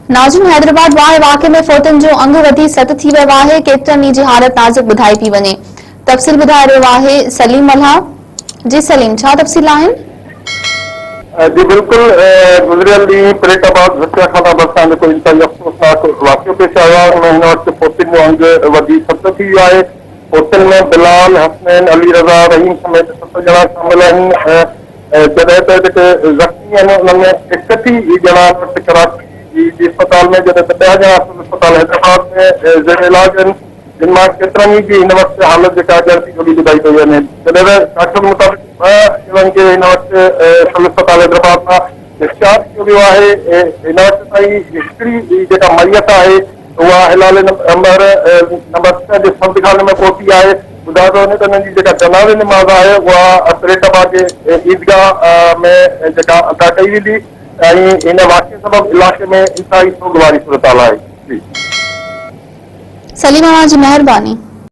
नाज़रीन, हैदराबाद वाक़े में फ़ौतन जो अंग वधी 7 थी वियो आहे। केतिरनि जी हालत नाज़ुक ॿुधाई पई वञे। तफ़सील ॿुधाए रहियो आहे सलीम मल्हा। जी सलीम, छा तफ़सील आहिनि? जी बिल्कुल, गुज़रियल ॾींहुं फरीदाबाद हत्याखाना भरिसां जेको इंतहाई अफ़सोसनाक वाक़ियो पेश आयो आहे, उन हिन वक़्तु फ़ौतियुनि जो अंग वधी 7 थी वियो आहे। फ़ौतियुनि में बिलाल, हसनैन, अली रज़ा, रहीम समेत 7 ॼणा शामिल आहिनि। जॾहिं त जेके ज़ख़्मी आहिनि उन्हनि में 31 ॼणा कराची जी अस्पताल में, जॾहिं त 10 ॼणा अस्पताल हैदराबाद में ज़ेर इलाज आहिनि, जिन मां केतिरनि जी हिन वक़्तु हालत जेका ॻणती थोरी ॿुधाई पई वञे। जॾहिं त डॉक्टर मुताबिक़ 2 ॼणनि खे हिन वक़्तु अस्पताल हैदराबाद मां डिस्चार्ज कयो वियो आहे। हिन वक़्तु ताईं हिकिड़ी जेका मैयत आहे उहा हिलाले नंबर 6 जे सब्तखाने में पहुती आहे। ॿुधायो थो वञे त हिननि जी जेका जनाज़े नमाज़ आहे उहा फरीदाबाद जे ईदगाह में जेका अदा कई वेंदी ऐं हिन वाक़े सबबि इलाइक़े में इंतहाई सोग वारी सूरत हाल आहे। जी सलीम, जी मेहरबानी।